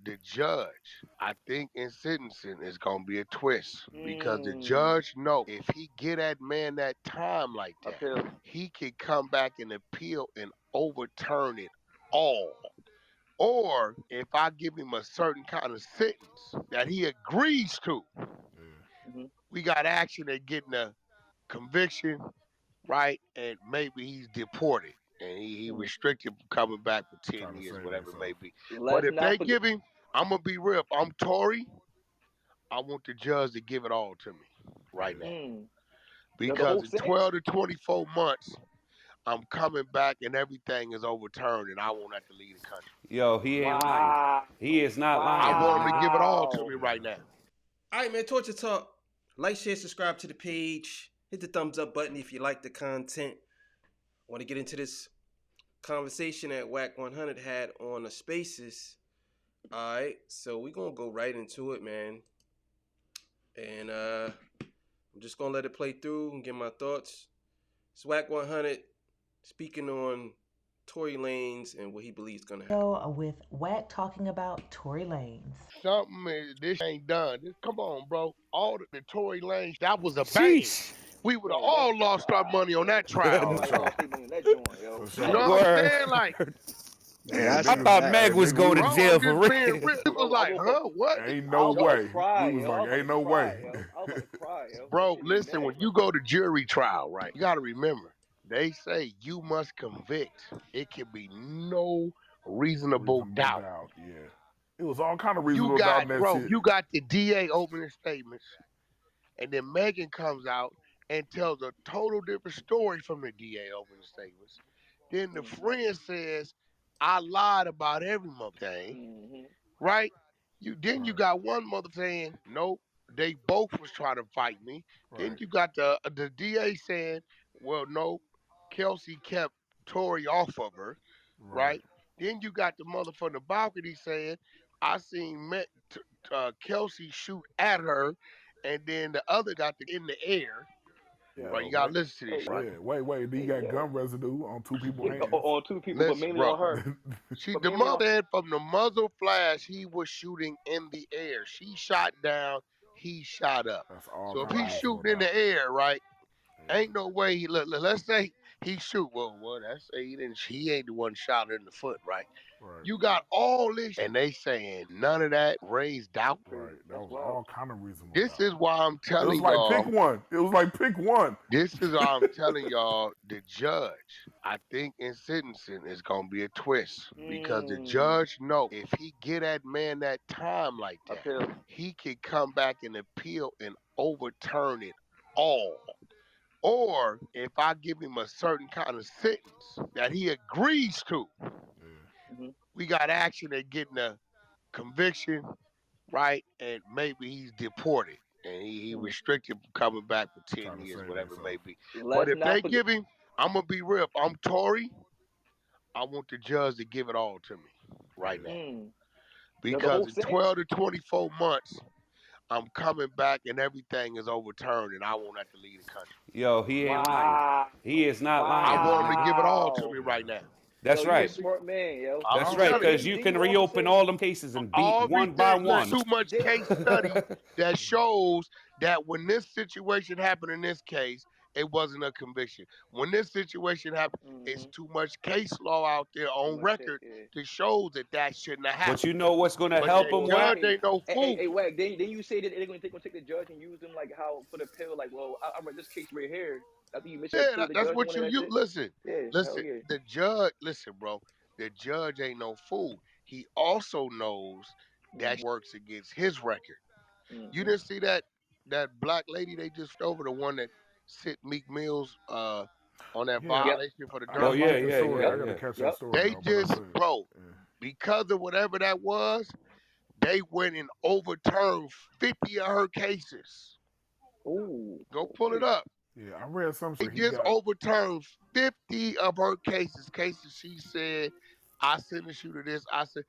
the judge, I think in sentencing is gonna be a twist because the Mm. judge know if he get that man that time like that, Appeal. he can come back and appeal and overturn it all. Or if I give him a certain kind of sentence that he agrees to, Yeah. Hmm. we got action at getting a conviction, right? And maybe he's deported and he Mm. restricted from coming back for 10 Trying to years, save whatever it may themselves. be. But Let's if not they forget. give him, I'm going to be real. If I'm Tory, I want the judge to give it all to me right Yeah. now. Mm. The Because whole in sentence. 12 to 24 months, I'm coming back and everything is overturned and I won't have to leave the country. Yo, he ain't lying. Wow. He is not I lying, my want him to nigga. give it all to Wow. me right Yeah. now. All right, man. Torture Talk. Like, share, subscribe to the page. Hit the thumbs up button if you like the content. Want to get into this conversation that Wack 100 had on the Spaces. All right, so we're gonna go right into it, man. And I'm just gonna let it play through and get my thoughts. It's Wack 100 speaking on Tory Lanez and what he believes gonna happen. With Wack talking about Tory Lanez. Something this ain't done. Come on, bro. All the Tory Lanez, that was a bang. Sheesh. We would have Yo, that's all lost our money on that trial. For everybody sure. lost their money on that joint, yo. For You sure. know what I'm Word. saying? Like, Yeah, I I seen Niggas, thought that. Meg was nigga, we going to bro, was, jail I'm for just real. being real. It was Bro, I like, woke up. huh? What? ain't I no was about to way. cry, We was yo. I like, was about ain't to no cry, way. yo. I was about to cry, yo. That Bro, shit made me listen, mad, when yo. you go to jury trial, right, you got to remember, they say you must convict. It can be no reasonable Reasonable doubt. doubt. Yeah. It was all kind of You reasonable doubt in got, that bro, shit. you got the DA opening statements, and then Megan comes out and tells a total different story from the DA opening statements. Then the Mm-hmm. friend says, I lied about every mother thing, Mm-hmm. right? Then you Right. got one mother saying, nope, they both was trying to fight me. Then Right. you got the DA saying, well, no, Kelsey kept Tory off of her, Right. right? Then you got the mother from the balcony saying, I seen Kelsey shoot at her, and then the other got in the air. Right, Yeah. you Yo. gotta Wait. listen to Hey, this, right? Yeah. Wait. Then you hey, got yo. gun residue on two people's Yeah, hands. on two people, but Listen, mainly on bro. her. She But the mainly on. mother said from the muzzle flash he was shooting in the air. She shot down, he shot up. That's all So if kind of he's Wow. reasonable shooting in doubt. the air, right? Yeah. Ain't no way he let's say he shoot. Well, that's say he didn't. He ain't the one shot her in the foot, right? Right. You got all this, and they saying none of that raised doubt. That's Right. crazy. That That's was wild. all kind of reasonable This doubt. is why I'm It was telling like pick y'all. one. It was like pick one. This is why I'm telling y'all. The judge, I think in sentencing is gonna be a twist because the Mm. judge know if he get that man that time like that, Appeal. he can come back and appeal and overturn it all. Or if I give him a certain kind of sentence that he agrees to, Yeah. Mm-hmm. we got action at getting a conviction, right? And maybe he's deported and he Mm. restricted from coming back for 10 Trying to years, save whatever it may themselves. be. But Let's if not they forget. give him, I'm going to be real. If I'm Tory, I want the judge to give it all to me right Yeah. now. Mm. The Because whole in sentence. 12 to 24 months, I'm coming back and everything is overturned and I won't have to leave the country. Yo, he ain't lying. Wow. He is not I lying, my want him to nigga. give it all to Wow. me right Yeah. now. That's Yo, you a right. smart man, yo. I'm That's I'm right, telling Didn't because you. you didn't can you also reopen say all them cases and beat one by Everything, look, one. too much did case study that shows that when this situation happened in this case, it wasn't a conviction. When this situation happened, it's mm-hmm. too much case law out there Too on much shit, record yeah. to show that that shouldn't have But you happened. know what's gonna But help that him, So Wack? judge hey, ain't no hey, fool. Wack, didn't you say that they're gonna take and use them like how for the pill? Like, well, I remember this case right here. After you mentioned that Yeah, pill, the that's judge what wanted that you shit. listen. Yeah, hell Listen, yeah. the judge, listen, bro. The judge ain't no fool. He also knows that Mm, works against his record. You mm-hmm. didn't see that black lady they just over, the one that sit Meek Mills on that yeah. Yep, violation for the I Oh drug gotta yeah, catch fight. that yeah, story. yeah, I yep, gotta yeah. catch that yep. story They though. But I just, see. bro, Yeah. because of whatever that was, they went and overturned 50 of her cases. Ooh, Go oh pull it shit. up. Yeah. I read some They shit. He just got. overturned 50 of her cases. Cases she said, I sentenced you to this. I said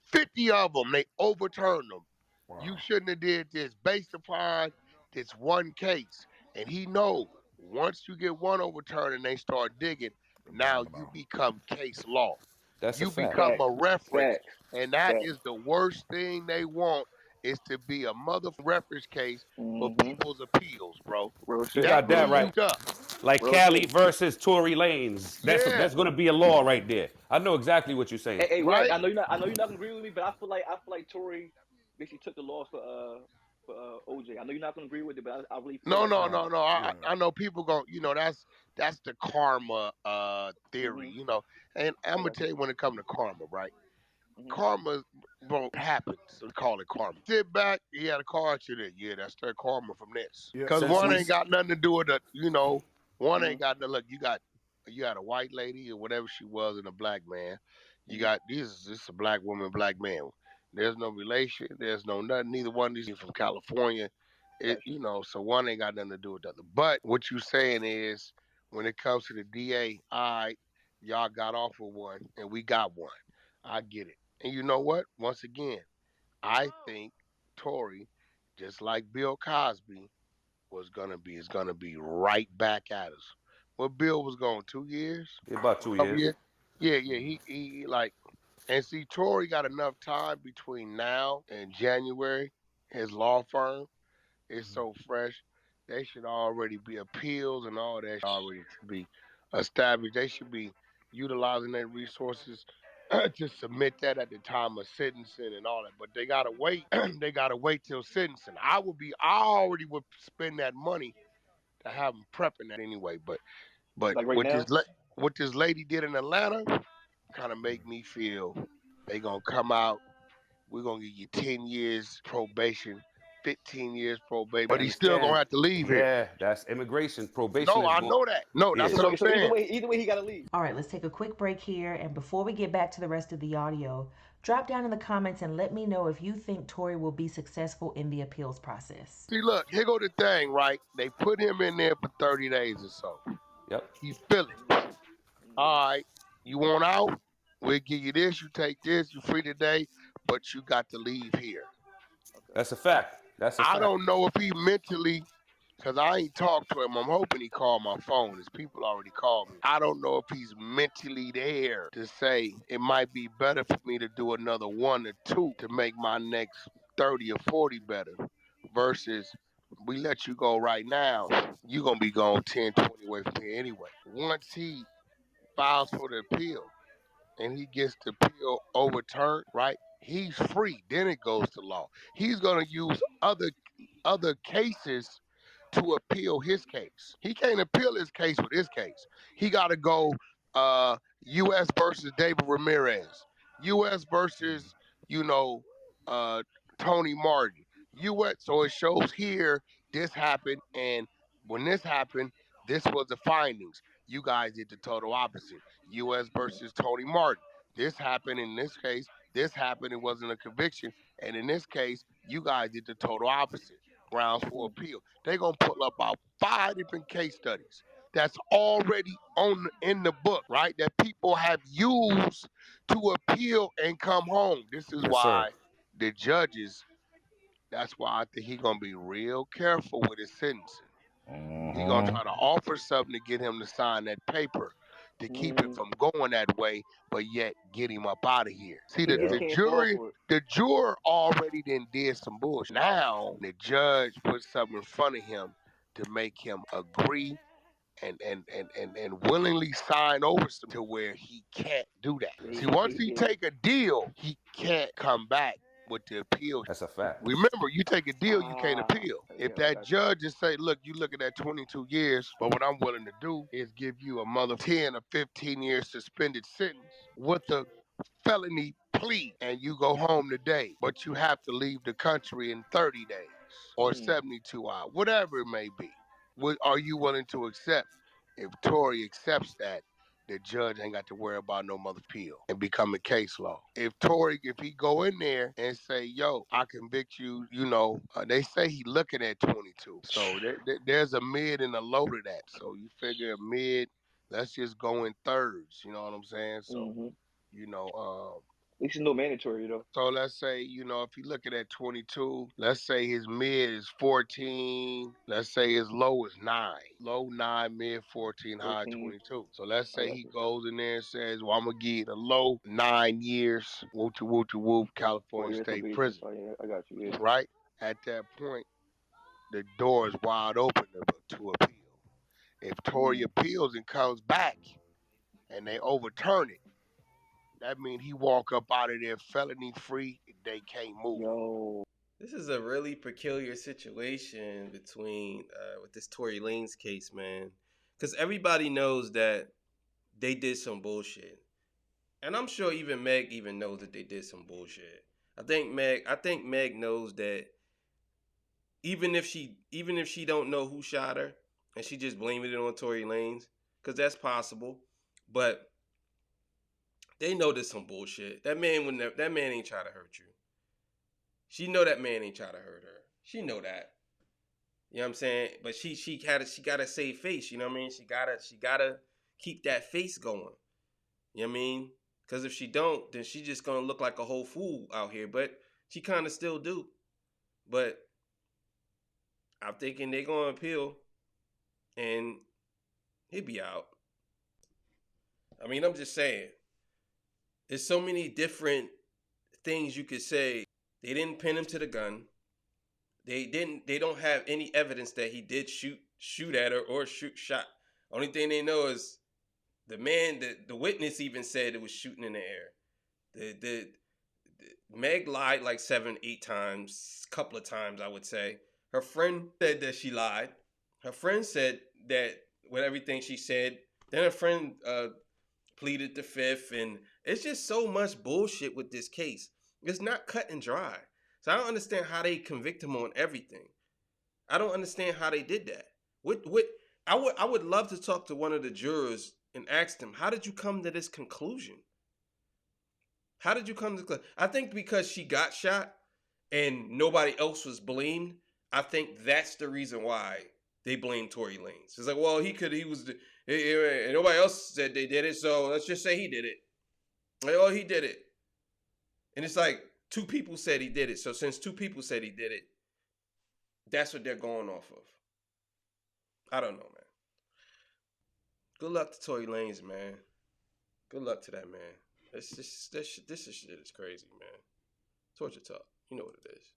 50 of them. They overturned them. You Wow. shouldn't have did this based upon this one case. And he know once you get one overturned and they start digging, They're now bringing them you out. become case law. That's a You fact. become a Facts. reference, Facts. and that Facts. is the worst thing they want is to be a reference case for Mm-hmm. people's appeals, bro. Real You shit. That got Real that means shit. you right. done. Like Real Cali shit. versus Tory Lanez. Yeah, That's gonna be a law right there. I know exactly what you're saying. Hey, Wack. right. I know you're not gonna agree with me, but I feel like Tory basically took the loss for OJ. I know you're not gonna agree with it, but I really feel No, like no, that. no, no. Yeah. I know people go. That's the karma theory. Mhm. And I'm I gonna got tell you. you when it comes to karma, right? Mhm. Karma, bro, happens. We call it karma. Sit back, he had a car accident. Yeah, that's their karma from this. Yeah. Cause Since one we, ain't got nothing to do with it. One ain't Mhm. got no look. You got a white lady or whatever she was and a black man. You Mhm. got this is a black woman, black man. There's no relation. There's no nothing. Neither one of these from California. Got you. So one ain't got nothing to do with the other. But what you saying is when it comes to the DA, all right, y'all got off with one and we got one. I get it. And you know what? Once again, I think Tory, just like Bill Cosby, is gonna be right back at us. What Bill was going 2 years, about 2 years. 12 years. Yeah, yeah. He like and see Tory got enough time between now and January. His law firm is so fresh. They should already be appeals and all that already should be established. They should be utilizing their resources to submit that at the time of sentencing and all that. But they gotta wait. They gotta wait till sentencing. I already would spend that money to have them prepping that anyway. But Like right now. what this lady did in Atlanta kind of make me feel they gonna come out. We're gonna give you 10 years probation, 15 years probation, but You he's still understand? gonna have to leave here. Yeah, that's immigration. Probation No, is I go. know that. No, Yeah. that's what So I'm so either saying. way, he gotta leave. All right, let's take a quick break here. And before we get back to the rest of the audio, drop down in the comments and let me know if you think Tory will be successful in the appeals process. See, look, here go the thing, right? They put him in there for 30 days or so. Yep. He feel it. Mhm. Mhm. All right, you want out? We'll give you this. You take this. You free today, but you got to leave here. Okay. That's a fact. That's a I fact. don't know if he mentally, because I ain't talked to him. I'm hoping he called my phone. His people already called me. I don't know if he's mentally there to say it might be better for me to do another one or two to make my next 30 or 40 better versus we let you go right now. You're going to be gone 10, 20 away from here anyway. Once he files for the appeal, and he gets the appeal overturned, right? He's free. Then it goes to law. He's gonna use other cases to appeal his case. He can't appeal his case with his case. He got to go U.S. versus David Ramirez, U.S. versus you know uh, Tony Martin, U.S. So it shows here this happened, and when this happened, this was the findings. You guys did the total opposite. U.S. versus Tony Martin. This happened in this case. This happened. It wasn't a conviction, and in this case, you guys did the total opposite grounds for Mhm. appeal. They're gonna pull up about 5 different case studies that's already on in the book, right? That people have used to appeal and come home. This is Yes, sir. why the judges. That's why I think he's gonna be real careful with his sentencing. He's gonna Mm-hmm. try to offer something to get him to sign that paper to keep it Mhm. from going that way, but yet get him up out of here. See, He Yep. just the can't fall jury, for it. the juror already did some bullshit. Now the judge puts something in front of him to make him agree and willingly sign over some to where he can't do that. Yeah, See, once he he can't. take a deal, he can't come back with the appeal. That's a fact. Remember, you take a deal, you can't Ah, appeal. If yeah, I that got you. judge just say, look, you looking at 22 years, but what I'm willing to do is give you a mother 10 or 15 years suspended sentence with a felony plea and you go home today, but you have to leave the country in 30 days or Mm. 72 hours, whatever it may be. What are you willing to accept? If Tory accepts that, the judge ain't got to worry about no mother appeal and become a case law. If he go in there and say, yo, I convict you, they say he looking at 22. So there's a mid and a low to that. So you figure a mid, let's just go in thirds. You know what I'm saying? So, Mhm. you know, least it's no mandatory though. So let's say, you know, if you're looking at 22, let's say his mid is 14. Let's say his low is 9. Low 9, mid 14, high 14. 22. So let's I say got he you. goes in there and says, well, I'm going to give you the low 9 years, whoop, 4 California years State probation. Prison, Oh yeah, I got you. Yeah. right? At that point, the door is wide open to appeal. If Tory appeals and comes back and they overturn it, that means he walk up out of there felony free. They can't move him. Yo. This is a really peculiar situation between with this Tory Lanez case, man. Because everybody knows that they did some bullshit, and I'm sure even Meg even knows that they did some bullshit. I think Meg knows that even if she don't know who shot her, and she just blaming it on Tory Lanez, because that's possible, but they know there's some bullshit. That man ain't try to hurt you. She know that man ain't try to hurt her. She know that. You know what I'm saying? But she gotta save face. You know what I mean? She gotta keep that face going. You know what I mean? Because if she don't, then she just gonna look like a whole fool out here. But she kind of still do. But I'm thinking they gonna appeal, and he'll be out. I mean, I'm just saying. There's so many different things you could say. They didn't pin him to the gun. They don't have any evidence that he did shoot at her or shot. Only thing they know is the man, the witness even said it was shooting in the air. The Meg lied like 7-8 times, a couple of times I would say. Her friend said that she lied. Her friend said that with everything she said. Then her friend pleaded the fifth, and it's just so much bullshit with this case. It's not cut and dry. So I don't understand how they convict him on everything. I don't understand how they did that. I would love to talk to one of the jurors and ask them, how did you come to this conclusion? How did you come to this? I think because she got shot and nobody else was blamed, I think that's the reason why they blame Tory Lanez. It's like, well, and nobody else said they did it, so let's just say he did it. Like, oh, he did it. And it's like 2 people said he did it. So since 2 people said he did it, that's what they're going off of. I don't know, man. Good luck to Tory Lanez, man. Good luck to that man. This shit is crazy, man. Torture talk. You know what it is.